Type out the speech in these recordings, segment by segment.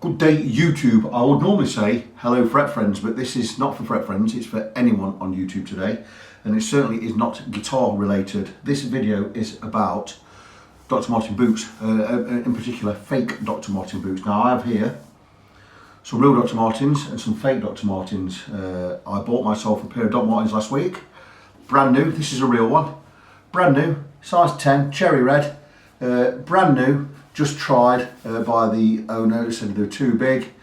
Good day YouTube. I would normally say hello fret friends, but this is not for fret friends, it's for anyone on YouTube today, and it certainly is not guitar related. This video is about Dr Marten boots, in particular fake Dr Marten boots. Now I have here some real Dr Martens and some fake Dr Martens. I bought myself a pair of Dr Martens last week, brand new. This is a real one, brand new, size 10, cherry red, brand new. Just tried by the owner, said they were too big.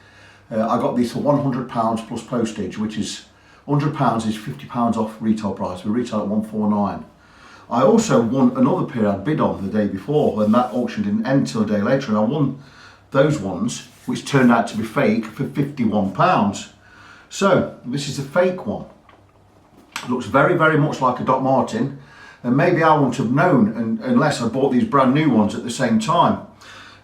I got these for £100 plus postage, which is £100 is £50 off retail price. We retail at £149. I also won another pair I'd bid on the day before, and that auction didn't end till a day later, and I won those ones, which turned out to be fake, for £51. So this is a fake one. It looks very, very much like a Dr Marten, and maybe I wouldn't have known unless I bought these brand new ones at the same time.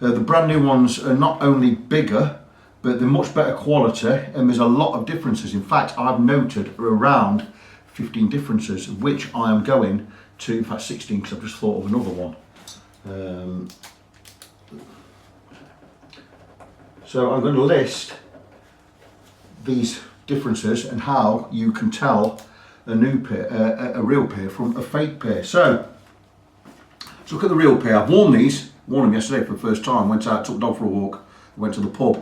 The brand new ones are not only bigger, but they're much better quality, and there's a lot of differences. In fact, I've noted around 15 differences, of which I am going to, in fact 16, because I've just thought of another one. So I'm going to list these differences and how you can tell a new pair, a real pair from a fake pair. So let's look at the real pair. I've worn these. Worn them yesterday for the first time. Went out, took the dog for a walk, went to the pub.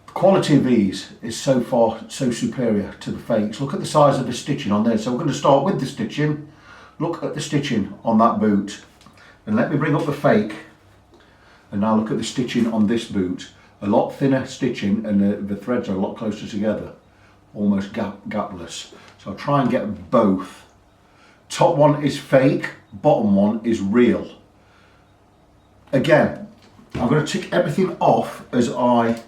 The quality of these is so superior to the fakes. Look at the size of the stitching on there. So we're going to start with the stitching. Look at the stitching on that boot, and let me bring up the fake. And now look at the stitching on this boot. A lot thinner stitching, and the threads are a lot closer together, almost gapless. So I'll try and get both. Top one is fake, bottom one is real. Again, I'm going to tick everything off as I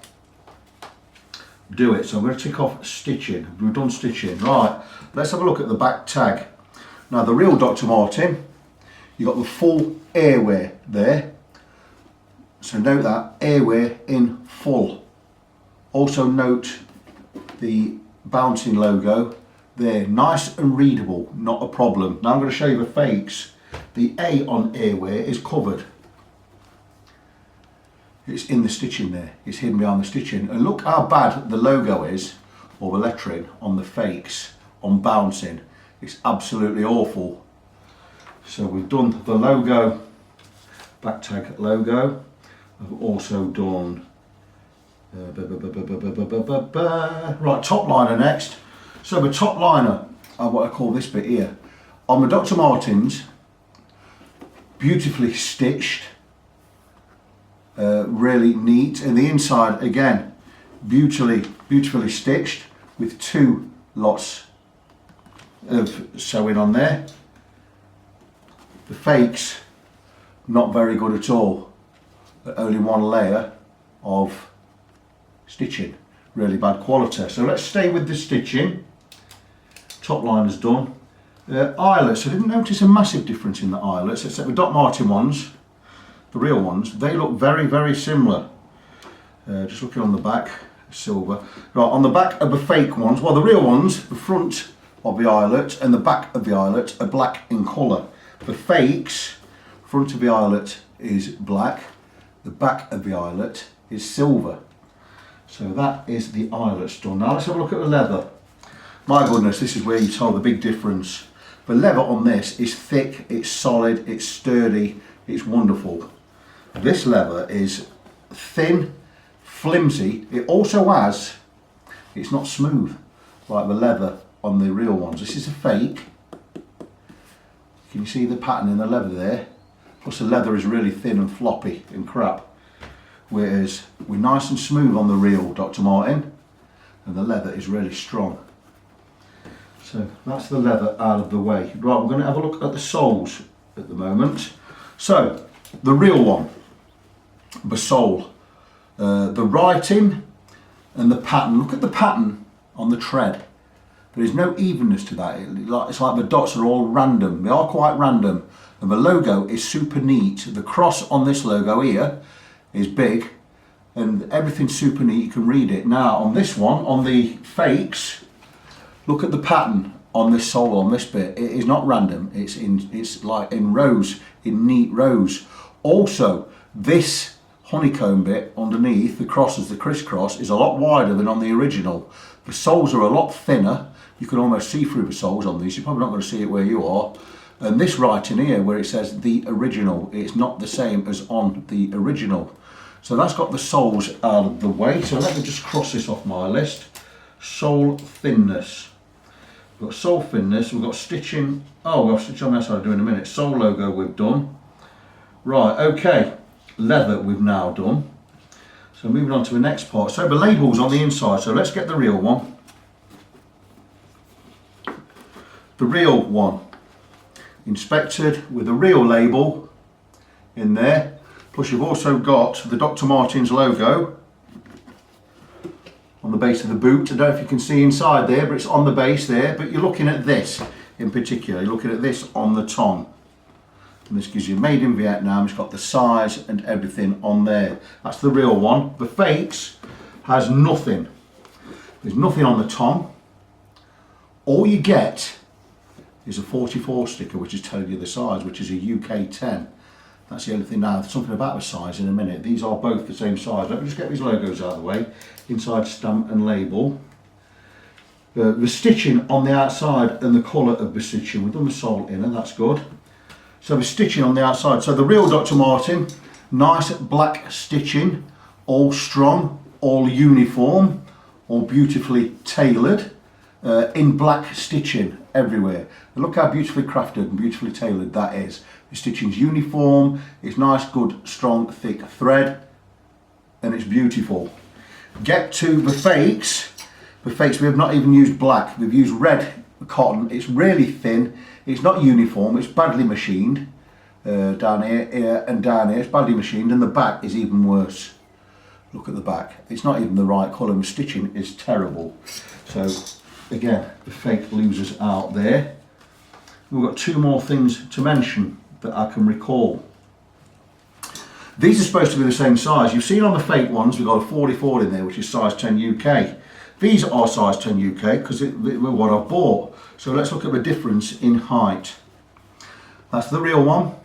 do it. So I'm going to tick off stitching. We've done stitching. Right, let's have a look at the back tag. Now the real Dr Marten, you've got the full airwear there. So note that, airwear in full. Also note the bouncing logo there, nice and readable, not a problem. Now I'm going to show you the fakes. The A on airwear is covered. It's in the stitching there, it's hidden behind the stitching. And look how bad the logo is, or the lettering on the fakes, on bouncing. It's absolutely awful. So we've done the logo, back tag logo. I've also done, right, top liner next. So the top liner, what I call this bit here, on the Dr Martens, beautifully stitched. Really neat, and the inside again beautifully stitched with two lots of sewing on there. The fakes not very good at all, only one layer of stitching, really bad quality. So let's stay with the stitching. Top line is done. Eyelets, I didn't notice a massive difference in the eyelets, except the Dr Marten ones, the real ones, they look very, very similar. Just looking on the back, silver. Right, on the back of the fake ones, well, the real ones, the front of the eyelet and the back of the eyelet are black in colour. The fakes, front of the eyelet is black, the back of the eyelet is silver. So that is the eyelets done. Now let's have a look at the leather. My goodness, this is where you tell the big difference. The leather on this is thick, it's solid, it's sturdy, it's wonderful. This leather is thin, flimsy. It also has, it's not smooth like the leather on the real ones. This is a fake. Can you see the pattern in the leather there? Plus the leather is really thin and floppy and crap. Whereas we're nice and smooth on the real Dr Marten, and the leather is really strong. So that's the leather out of the way. Right, we're going to have a look at the soles at the moment. So the real one, the sole, the writing and the pattern. Look at the pattern on the tread. There is no evenness to that. It's like the dots are all random. They are quite random. And the logo is super neat. The cross on this logo here is big, and everything's super neat. You can read it. Now on this one, on the fakes, look at the pattern on this sole, on this bit. It is not random. It's like in rows, in neat rows. Also, this honeycomb bit underneath, the crosses, the crisscross, is a lot wider than on the original. The soles are a lot thinner. You can almost see through the soles on these. You're probably not going to see it where you are. And this writing here, where it says the original, it's not the same as on the original. So that's got the soles out of the way. So let me just cross this off my list. Sole thinness. We've got sole thinness, we've got stitching. Oh, we'll stitch on the outside, I'll do in a minute. Sole logo we've done. Right, okay. Leather we've now done. So moving on to the next part. So the label's on the inside, so let's get the real one. The real one. Inspected with a real label in there. Plus you've also got the Dr Martens logo on the base of the boot. I don't know if you can see inside there, but it's on the base there. But you're looking at this in particular. You're looking at this on the tongue. And this gives you made in Vietnam. It's got the size and everything on there. That's the real one. The fakes has nothing. There's nothing on the tongue. All you get is a 44 sticker, which is telling you the size, which is a UK 10. That's the only thing. Now, something about the size in a minute. These are both the same size. Let me just get these logos out of the way. Inside stamp and label. The stitching on the outside and the colour of the stitching. We've done the sole inner, that's good. So the stitching on the outside. So the real Dr Marten, nice black stitching, all strong, all uniform, all beautifully tailored, in black stitching everywhere. And look how beautifully crafted and beautifully tailored that is. The stitching's uniform, it's nice, good, strong, thick thread, and it's beautiful. Get to the fakes. The fakes, we have not even used black, we've used red cotton. It's really thin, it's not uniform, it's badly machined. Down here and down here, it's badly machined, and the back is even worse. Look at the back, it's not even the right colour, the stitching is terrible. So again, the fake losers out there. We've got two more things to mention that I can recall. These are supposed to be the same size. You've seen on the fake ones, we've got a 44 in there, which is size 10 UK. These are size 10 UK because they were what I bought. So let's look at the difference in height. That's the real one.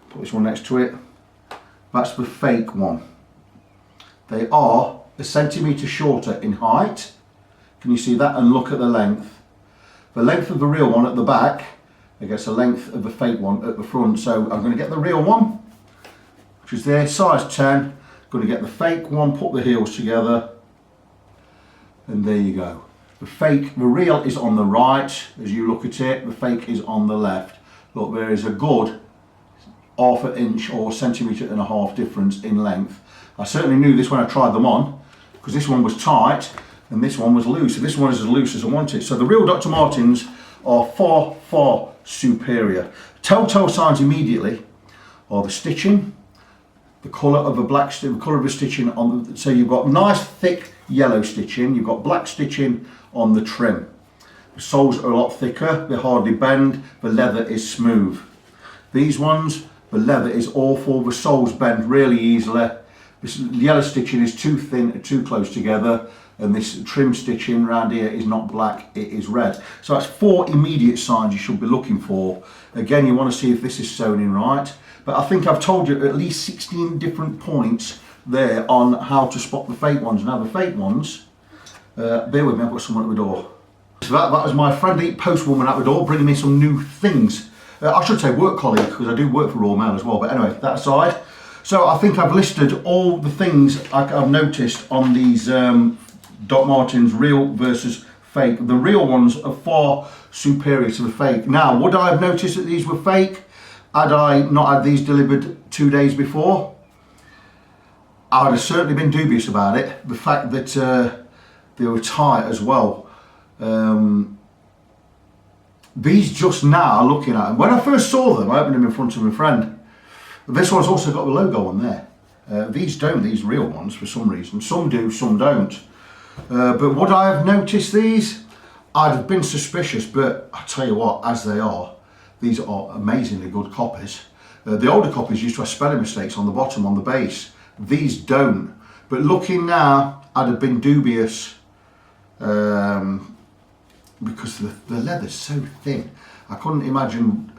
Put this one next to it. That's the fake one. They are a centimetre shorter in height. Can you see that? And look at the length. The length of the real one at the back against the length of the fake one at the front. So I'm going to get the real one, which is there, size 10. Going to get the fake one, put the heels together, and there you go. The real is on the right as you look at it, the fake is on the left. Look, there is a good half an inch or centimetre and a half difference in length. I certainly knew this when I tried them on, because this one was tight and this one was loose. So this one is as loose as I want it. So the real Dr Martens are far, far superior. Telltale signs immediately are the stitching, the colour of the colour of the stitching on the, so you've got nice thick yellow stitching, you've got black stitching on the trim. The soles are a lot thicker, they hardly bend, the leather is smooth. These ones, the leather is awful, the soles bend really easily. This yellow stitching is too thin and too close together, and this trim stitching around here is not black, it is red. So that's 4 immediate signs you should be looking for. Again, you want to see if this is sewn in right, but I think I've told you at least 16 different points there on how to spot the fake ones. Now the fake ones, bear with me, I've got someone at the door. So that was my friendly postwoman at the door bringing me some new things. I should say work colleague, because I do work for Royal Mail as well, but anyway, that aside. So I think I've listed all the things I've noticed on these Dr Martens real versus fake. The real ones are far superior to the fake. Now, would I have noticed that these were fake had I not had these delivered 2 days before? I would have certainly been dubious about it. The fact that they were tight as well. These just now, looking at them, when I first saw them, I opened them in front of my friend. This one's also got the logo on there. These don't, these real ones, for some reason. Some do, some don't. But would I have noticed these? I'd have been suspicious, but I tell you what, as they are, these are amazingly good copies. The older copies used to have spelling mistakes on the bottom, on the base. These don't. But looking now, I'd have been dubious because the leather's so thin. I couldn't imagine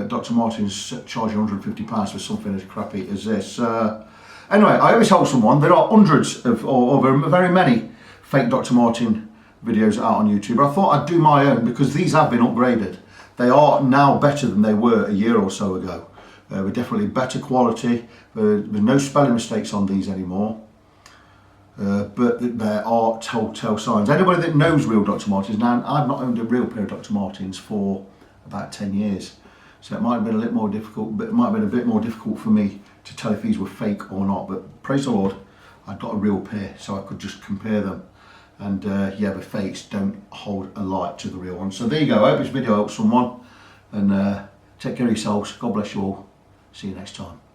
Dr Martens charging £150 for something as crappy as this. Anyway, I always told someone there are hundreds of, or very many fake Dr Marten videos out on YouTube. But I thought I'd do my own because these have been upgraded. They are now better than they were a year or so ago. With definitely better quality. There's no spelling mistakes on these anymore. But there are telltale signs. Anybody that knows real Dr Martens, now I've not owned a real pair of Dr Martens for about 10 years. So it might have been a little more difficult, but it might have been a bit more difficult for me to tell if these were fake or not. But praise the Lord, I've got a real pair, so I could just compare them. And yeah, the fakes don't hold a light to the real ones. So there you go. I hope this video helps someone. And take care of yourselves. God bless you all. See you next time.